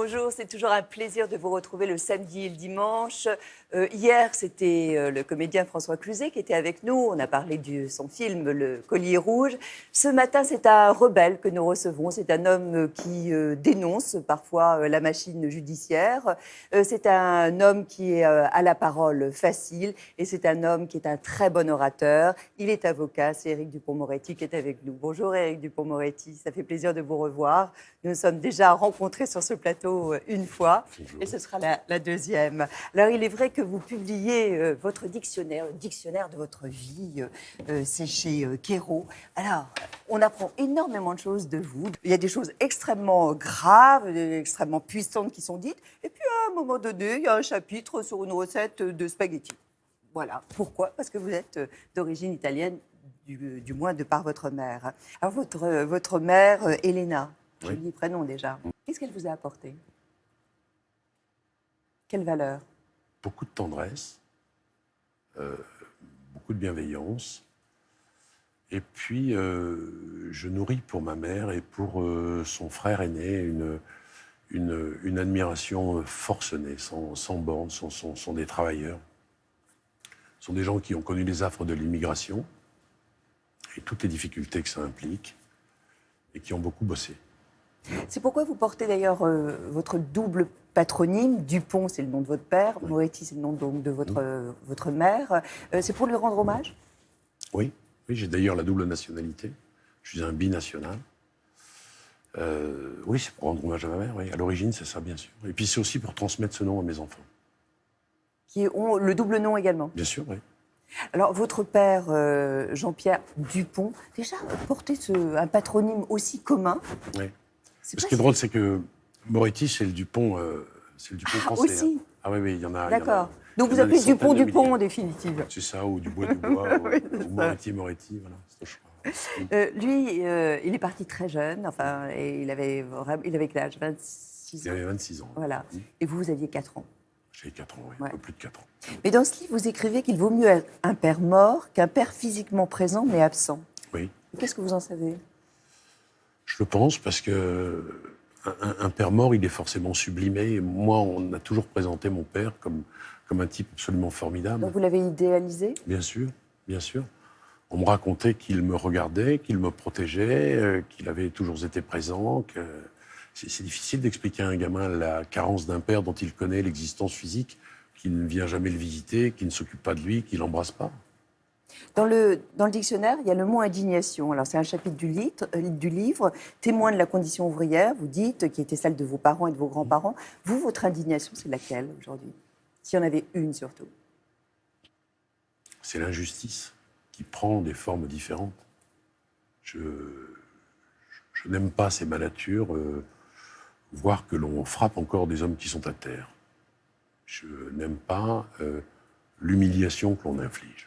Bonjour, c'est toujours un plaisir de vous retrouver le samedi et le dimanche. Hier, c'était le comédien François Cluzet qui était avec nous. On a parlé de son film Le Collier rouge. Ce matin, c'est un rebelle que nous recevons. C'est un homme qui dénonce parfois la machine judiciaire. C'est un homme qui a la parole facile et c'est un homme qui est un très bon orateur. Il est avocat, c'est Éric Dupond-Moretti qui est avec nous. Bonjour Éric Dupond-Moretti, ça fait plaisir de vous revoir. Nous nous sommes déjà rencontrés sur ce plateau une fois, et ce sera la deuxième. Alors, il est vrai que vous publiez votre dictionnaire, le dictionnaire de votre vie, c'est chez Quairaut. Alors, on apprend énormément de choses de vous. Il y a des choses extrêmement graves, extrêmement puissantes qui sont dites, et puis à un moment donné, il y a un chapitre sur une recette de spaghettis. Voilà. Pourquoi ? Parce que vous êtes d'origine italienne, du moins de par votre mère. Alors, votre mère, Elena, oui. Joli prénom déjà. Qu'est-ce qu'elle vous a apporté ? Quelle valeur ? Beaucoup de tendresse, beaucoup de bienveillance. Et puis, je nourris pour ma mère et pour son frère aîné une admiration forcenée, sans bornes, sont des travailleurs. Ce sont des gens qui ont connu les affres de l'immigration et toutes les difficultés que ça implique et qui ont beaucoup bossé. C'est pourquoi vous portez d'ailleurs votre double patronyme. Dupond, c'est le nom de votre père. Oui. Moretti, c'est le nom donc, de votre mère. C'est pour lui rendre hommage ? Oui, j'ai d'ailleurs la double nationalité. Je suis un binational. Oui, c'est pour rendre hommage à ma mère. Oui. À l'origine, c'est ça, bien sûr. Et puis c'est aussi pour transmettre ce nom à mes enfants. Qui ont le double nom également ? Bien sûr, oui. Alors, votre père, Jean-Pierre Dupond, déjà portait un patronyme aussi commun. Oui. Ce qui est drôle, c'est que Moretti, c'est le Dupont français. Aussi. Hein. Ah oui, il y en a. D'accord. Donc vous appelez Dupont en définitive. C'est ça, ou Dubois, oui, ou Moretti, voilà. C'est le choix. Lui, il est parti très jeune, enfin, et il avait quel âge ? 26 ans. Il avait 26 ans. Voilà. Et vous aviez 4 ans. J'avais 4 ans, oui, un peu plus de 4 ans. Mais dans ce livre, vous écrivez qu'il vaut mieux un père mort qu'un père physiquement présent mais absent. Oui. Qu'est-ce que vous en savez ? Je le pense parce que un père mort, il est forcément sublimé. Moi, on a toujours présenté mon père comme un type absolument formidable. Donc vous l'avez idéalisé ? Bien sûr, bien sûr. On me racontait qu'il me regardait, qu'il me protégeait, qu'il avait toujours été présent. C'est difficile d'expliquer à un gamin la carence d'un père dont il connaît l'existence physique, qui ne vient jamais le visiter, qui ne s'occupe pas de lui, qui ne l'embrasse pas. Dans le dictionnaire, il y a le mot indignation. Alors, c'est un chapitre du livre, témoin de la condition ouvrière, vous dites, qui était celle de vos parents et de vos grands-parents. Vous, votre indignation, c'est laquelle aujourd'hui ? S'il y en avait une, surtout. C'est l'injustice qui prend des formes différentes. Je n'aime pas ces malnatures, voir que l'on frappe encore des hommes qui sont à terre. Je n'aime pas l'humiliation que l'on inflige.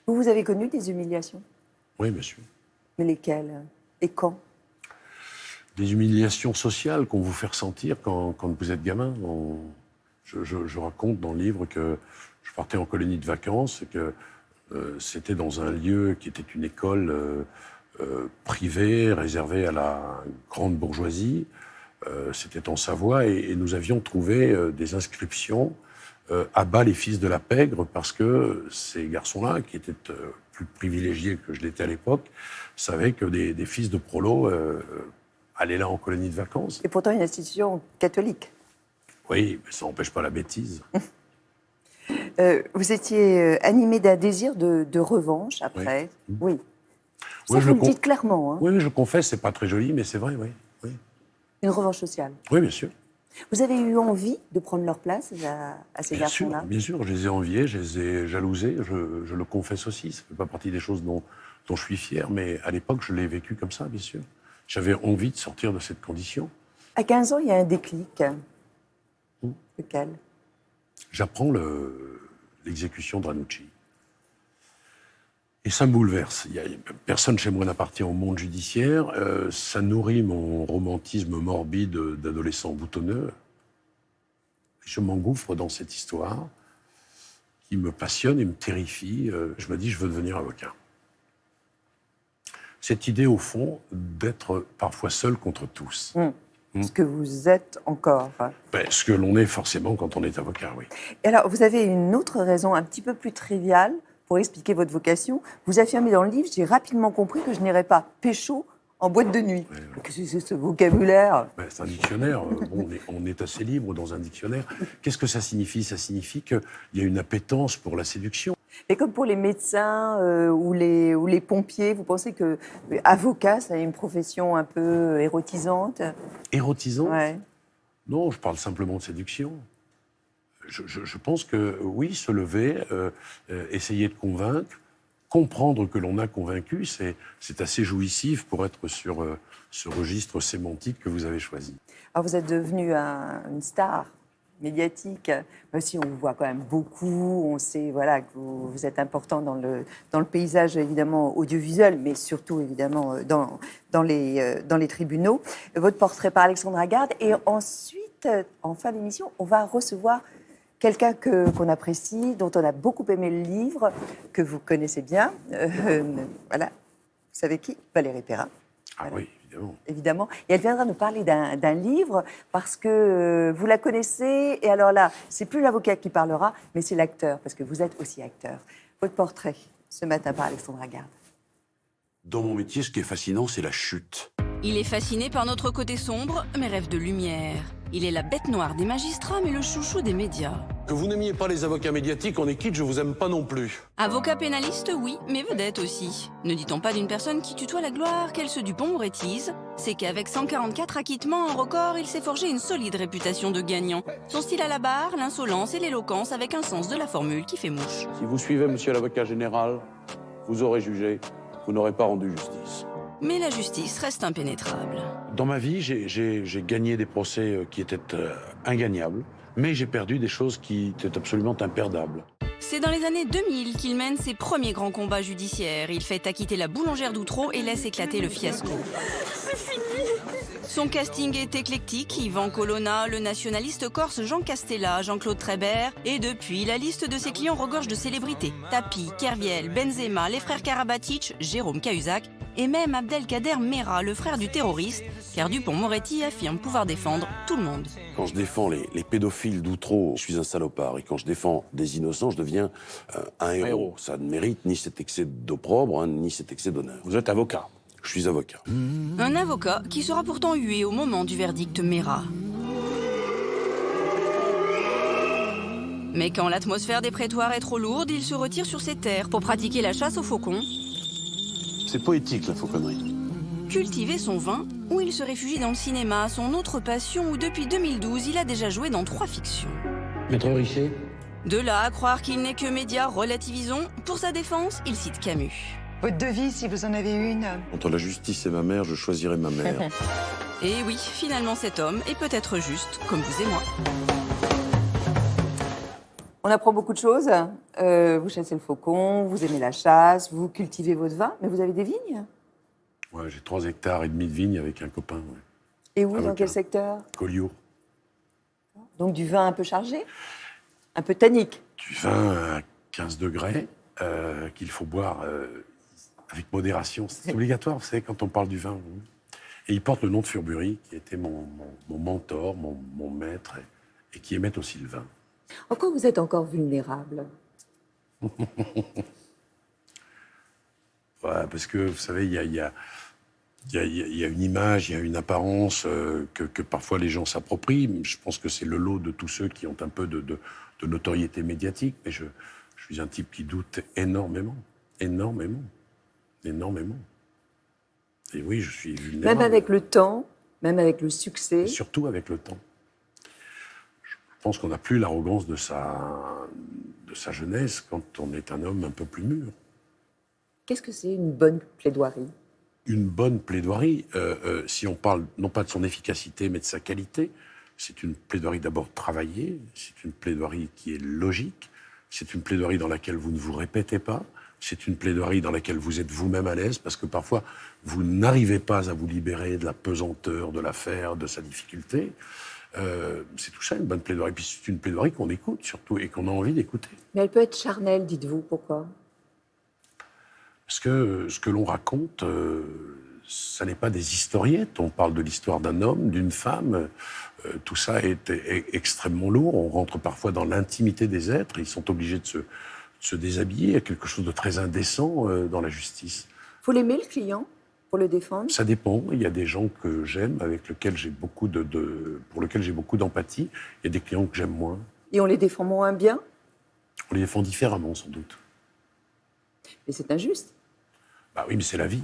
Vous avez connu des humiliations ? Oui, bien sûr. Mais lesquelles ? Et quand ? Des humiliations sociales qu'on vous fait ressentir quand vous êtes gamin. Je raconte dans le livre que je partais en colonie de vacances et que c'était dans un lieu qui était une école privée, réservée à la grande bourgeoisie. C'était en Savoie et nous avions trouvé des inscriptions à bas les fils de la pègre, parce que ces garçons-là, qui étaient plus privilégiés que je l'étais à l'époque, savaient que des fils de prolos allaient là en colonie de vacances. Et pourtant une institution catholique. Oui, mais ça n'empêche pas la bêtise. Vous étiez animé d'un désir de revanche après. Oui. Ça, vous le dites clairement. Hein. Oui, je confesse, c'est pas très joli, mais c'est vrai, oui. Une revanche sociale. Oui, bien sûr. Vous avez eu envie de prendre leur place à ces garçons-là ? Bien sûr, je les ai enviés, je les ai jalousés, je le confesse aussi. Ça ne fait pas partie des choses dont je suis fier, mais à l'époque, je l'ai vécu comme ça, bien sûr. J'avais envie de sortir de cette condition. À 15 ans, il y a un déclic. Lequel ? J'apprends l'exécution de Ranucci. Et ça me bouleverse. Personne chez moi n'appartient au monde judiciaire. Ça nourrit mon romantisme morbide d'adolescent boutonneux. Je m'engouffre dans cette histoire qui me passionne et me terrifie. Je me dis, je veux devenir avocat. Cette idée, au fond, d'être parfois seul contre tous. ce que vous êtes encore. Ce que l'on est forcément quand on est avocat, oui. Et alors, vous avez une autre raison un petit peu plus triviale pour expliquer votre vocation. Vous affirmez dans le livre, j'ai rapidement compris que je n'irais pas pécho en boîte de nuit. Ouais. Qu'est-ce que c'est ce vocabulaire? C'est un dictionnaire. On est assez libre dans un dictionnaire. Qu'est-ce que ça signifie? Ça signifie qu'il y a une appétence pour la séduction. Et comme pour les médecins ou les pompiers, vous pensez que avocat, ça a une profession un peu érotisante? Érotisant? Ouais. Non, je parle simplement de séduction. Je pense que oui, se lever, essayer de convaincre, comprendre que l'on a convaincu, c'est assez jouissif pour être sur ce registre sémantique que vous avez choisi. Alors vous êtes devenu une star médiatique, même si on vous voit quand même beaucoup, on sait voilà, que vous êtes important dans le paysage évidemment audiovisuel, mais surtout évidemment dans les tribunaux. Votre portrait par Alexandre Agarde, et ensuite, en fin d'émission, on va recevoir quelqu'un qu'on apprécie, dont on a beaucoup aimé le livre, que vous connaissez bien. Voilà, vous savez qui? Valérie Perrin. Ah Voilà. oui, évidemment. Évidemment. Et elle viendra nous parler d'un livre, parce que vous la connaissez, et alors là, c'est plus l'avocat qui parlera, mais c'est l'acteur, parce que vous êtes aussi acteur. Votre portrait, ce matin, par Alexandre Agarde. Dans mon métier, ce qui est fascinant, c'est la chute. Il est fasciné par notre côté sombre, mais rêve de lumière. Il est la bête noire des magistrats, mais le chouchou des médias. Que vous n'aimiez pas les avocats médiatiques, on est quitte, je vous aime pas non plus. Avocat pénaliste, oui, mais vedette aussi. Ne dit-on pas d'une personne qui tutoie la gloire qu'elle se Dupont-Morettise? C'est qu'avec 144 acquittements en record, il s'est forgé une solide réputation de gagnant. Son style à la barre, l'insolence et l'éloquence avec un sens de la formule qui fait mouche. Si vous suivez monsieur l'avocat général, vous aurez jugé, vous n'aurez pas rendu justice. Mais la justice reste impénétrable. Dans ma vie, j'ai gagné des procès qui étaient ingagnables, mais j'ai perdu des choses qui étaient absolument imperdables. C'est dans les années 2000 qu'il mène ses premiers grands combats judiciaires. Il fait acquitter la boulangère d'Outreau et laisse éclater le fiasco. Son casting est éclectique. Yvan Colonna, le nationaliste corse Jean Castella, Jean-Claude Trébert. Et depuis, la liste de ses clients regorge de célébrités. Tapi, Kerviel, Benzema, les frères Karabatic, Jérôme Cahuzac et même Abdelkader Mera, le frère du terroriste, car Dupont-Moretti affirme pouvoir défendre tout le monde. Quand je défends les pédophiles d'Outreau, je suis un salopard. Et quand je défends des innocents, je deviens un héros. Ça ne mérite ni cet excès d'opprobre, ni cet excès d'honneur. Vous êtes avocat? Je suis avocat. Un avocat qui sera pourtant hué au moment du verdict Mera. Mais quand l'atmosphère des prétoires est trop lourde, il se retire sur ses terres pour pratiquer la chasse aux faucons, C'est poétique, la fauconnerie. cultiver son vin, ou il se réfugie dans le cinéma, son autre passion où depuis 2012, il a déjà joué dans 3 fictions. Maître Richer? De là à croire qu'il n'est que média, relativisons, pour sa défense, il cite Camus. Votre devise, si vous en avez une? Entre la justice et ma mère, je choisirai ma mère. Et oui, finalement cet homme est peut-être juste, comme vous et moi. On apprend beaucoup de choses. Vous chassez le faucon, vous aimez la chasse, vous cultivez votre vin, mais vous avez des vignes? Ouais, j'ai 3,5 hectares de vignes avec un copain. Ouais. Et où, dans Avocat. quel secteur? Collioure. Donc du vin un peu chargé? Un peu tannique? Du vin à 15 degrés qu'il faut boire avec modération. C'est obligatoire, vous savez, quand on parle du vin. Et il porte le nom de Furbury, qui était mon mentor, mon maître, et qui aimait aussi le vin. En quoi vous êtes encore vulnérable? Ouais, parce que, vous savez, il y a une image, il y a une apparence que parfois les gens s'approprient. Je pense que c'est le lot de tous ceux qui ont un peu de notoriété médiatique. Mais je suis un type qui doute énormément. Énormément. Énormément. Et oui, je suis vulnérable. Même avec le temps, même avec le succès. Et surtout avec le temps. Je pense qu'on n'a plus l'arrogance de sa jeunesse quand on est un homme un peu plus mûr. Qu'est-ce que c'est une bonne plaidoirie? Une bonne plaidoirie, si on parle non pas de son efficacité, mais de sa qualité, c'est une plaidoirie d'abord travaillée, c'est une plaidoirie qui est logique, c'est une plaidoirie dans laquelle vous ne vous répétez pas, c'est une plaidoirie dans laquelle vous êtes vous-même à l'aise, parce que parfois, vous n'arrivez pas à vous libérer de la pesanteur de l'affaire, de sa difficulté. C'est tout ça, une bonne plaidoirie. Puis c'est une plaidoirie qu'on écoute, surtout, et qu'on a envie d'écouter. Mais elle peut être charnelle, dites-vous. Pourquoi? Parce que ce que l'on raconte, ça n'est pas des historiettes. On parle de l'histoire d'un homme, d'une femme. Tout ça est extrêmement lourd. On rentre parfois dans l'intimité des êtres. Ils sont obligés de se déshabiller. Il y a quelque chose de très indécent dans la justice. Faut l'aimer, le client, pour le défendre? Ça dépend. Il y a des gens que j'aime, avec lesquels j'ai beaucoup pour lesquels j'ai beaucoup d'empathie. Il y a des clients que j'aime moins. Et on les défend moins bien? On les défend différemment, sans doute. Mais c'est injuste. Bah oui, mais c'est la vie.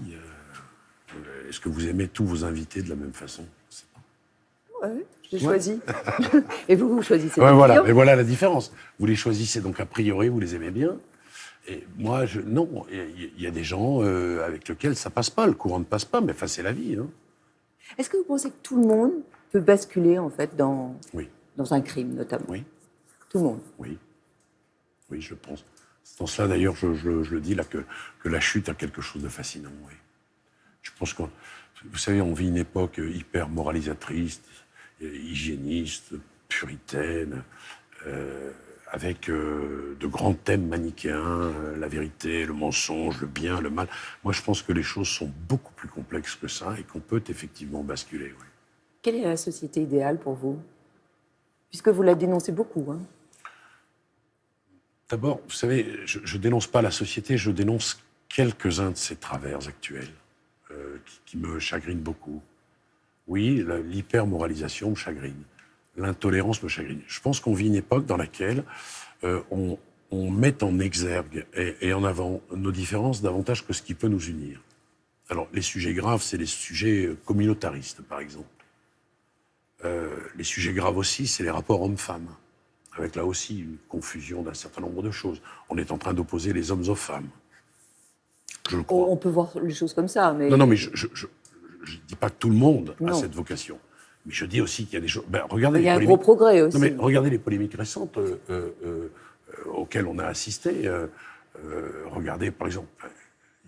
Est-ce que vous aimez tous vos invités de la même façon? Ouais, j'ai choisi. Et vous choisissez ouais, les voilà. clients? Mais voilà la différence. Vous les choisissez, donc a priori, vous les aimez bien. Et moi, non. Il y a des gens avec lesquels ça passe pas, le courant ne passe pas, mais enfin, c'est la vie. Hein. Est-ce que vous pensez que tout le monde peut basculer, en fait, dans Oui. un crime, notamment? Oui. Tout le monde? Oui. Oui, je pense. C'est dans cela, d'ailleurs, je le dis là, que la chute a quelque chose de fascinant. Oui. Je pense que, vous savez, on vit une époque hyper moralisatrice, hygiéniste, puritaine, avec de grands thèmes manichéens, la vérité, le mensonge, le bien, le mal. Moi, je pense que les choses sont beaucoup plus complexes que ça et qu'on peut effectivement basculer. Oui. Quelle est la société idéale pour vous? Puisque vous la dénoncez beaucoup. Hein. D'abord, vous savez, je dénonce pas la société, je dénonce quelques-uns de ses travers actuels qui me chagrinent beaucoup. Oui, l'hypermoralisation me chagrine. L'intolérance me chagrine. Je pense qu'on vit une époque dans laquelle on met en exergue et en avant nos différences davantage que ce qui peut nous unir. Alors, les sujets graves, c'est les sujets communautaristes, par exemple. Les sujets graves aussi, c'est les rapports hommes-femmes, avec là aussi une confusion d'un certain nombre de choses. On est en train d'opposer les hommes aux femmes. Je le crois. On peut voir les choses comme ça, mais... Non, mais je ne dis pas que tout le monde a cette vocation. Mais je dis aussi qu'il y a des choses... regardez, il y a un gros progrès aussi. Non, mais regardez les polémiques récentes auxquelles on a assisté. Regardez, par exemple,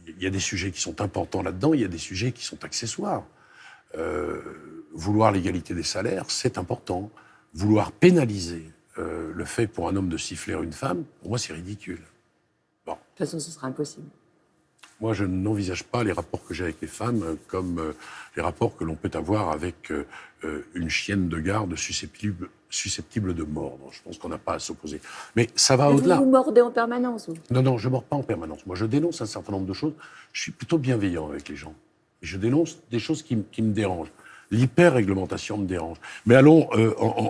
il y a des sujets qui sont importants là-dedans, il y a des sujets qui sont accessoires. Vouloir l'égalité des salaires, c'est important. Vouloir pénaliser le fait pour un homme de siffler une femme, pour moi, c'est ridicule. Bon. De toute façon, ce sera impossible. Moi, je n'envisage pas les rapports que j'ai avec les femmes comme les rapports que l'on peut avoir avec une chienne de garde susceptible de mordre. Je pense qu'on n'a pas à s'opposer. Mais ça va au-delà. Vous mordez en permanence, vous? Non, je ne mords pas en permanence. Moi, je dénonce un certain nombre de choses. Je suis plutôt bienveillant avec les gens. Et je dénonce des choses qui me dérangent. L'hyper-réglementation me dérange. Mais allons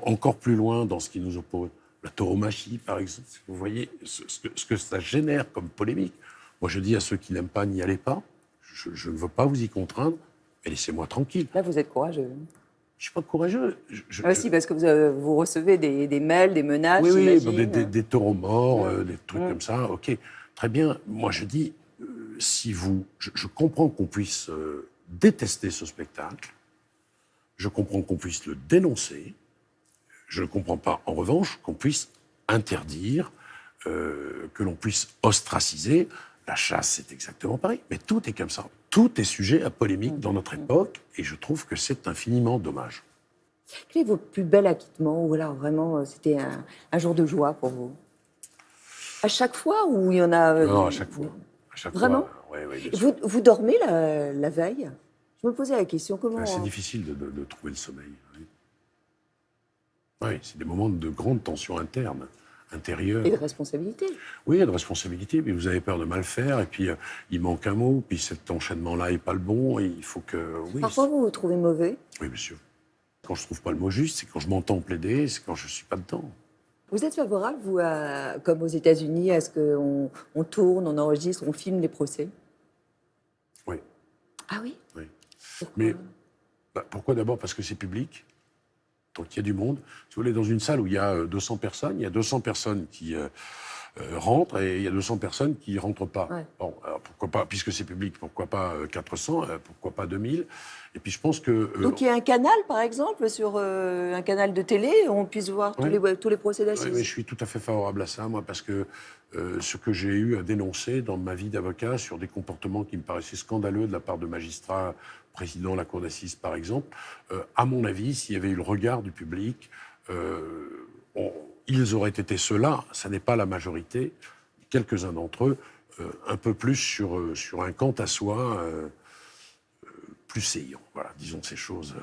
encore plus loin dans ce qui nous oppose. La tauromachie, par exemple. Vous voyez ce que ça génère comme polémique. Moi, je dis à ceux qui n'aiment pas, n'y allez pas. Je ne veux pas vous y contraindre, mais laissez-moi tranquille. Là, vous êtes courageux. Je ne suis pas courageux. Si, parce que vous recevez des mails, des menaces, oui, j'imagine. des taureaux morts, des trucs comme ça. OK, très bien. Moi, je dis, je comprends qu'on puisse détester ce spectacle. Je comprends qu'on puisse le dénoncer. Je ne comprends pas, en revanche, qu'on puisse interdire, que l'on puisse ostraciser. La chasse, c'est exactement pareil. Mais tout est comme ça. Tout est sujet à polémique dans notre époque, et je trouve que c'est infiniment dommage. Quel est votre plus bel acquittement, ou alors vraiment, c'était un jour de joie pour vous? À chaque fois, ou il y en a... Non, à chaque fois. Vraiment? Oui, vous dormez la veille? Je me posais la question, comment... C'est difficile de trouver le sommeil. Oui, c'est des moments de grande tension interne. Intérieur. Et de responsabilité. Oui, de responsabilité, mais vous avez peur de mal faire, et puis il manque un mot, puis cet enchaînement-là n'est pas le bon, et il faut que... Oui, parfois, vous vous trouvez mauvais? Oui, monsieur. Quand je ne trouve pas le mot juste, c'est quand je m'entends plaider, c'est quand je ne suis pas dedans. Vous êtes favorable, vous, comme aux États-Unis, à ce qu'on tourne, on enregistre, on filme les procès? Oui. Ah oui? Oui. Pourquoi? Mais pourquoi d'abord? Parce que c'est public. Donc il y a du monde. Si vous voulez, dans une salle où il y a 200 personnes, il y a 200 personnes qui rentrent et il y a 200 personnes qui ne rentrent pas. Ouais. Bon, alors pourquoi pas, puisque c'est public, pourquoi pas 400, pourquoi pas 2000? Et puis je pense que... Donc il y a un canal, par exemple, sur un canal de télé, où on puisse voir tous les procès d'assises? Oui, mais je suis tout à fait favorable à ça, moi, parce que ce que j'ai eu à dénoncer dans ma vie d'avocat sur des comportements qui me paraissaient scandaleux de la part de magistrats, président de la cour d'assises, par exemple, à mon avis, s'il y avait eu le regard du public, ils auraient été ceux-là, ça n'est pas la majorité, quelques-uns d'entre eux, un peu plus sur un quant à soi, plus saillant. Voilà, disons ces choses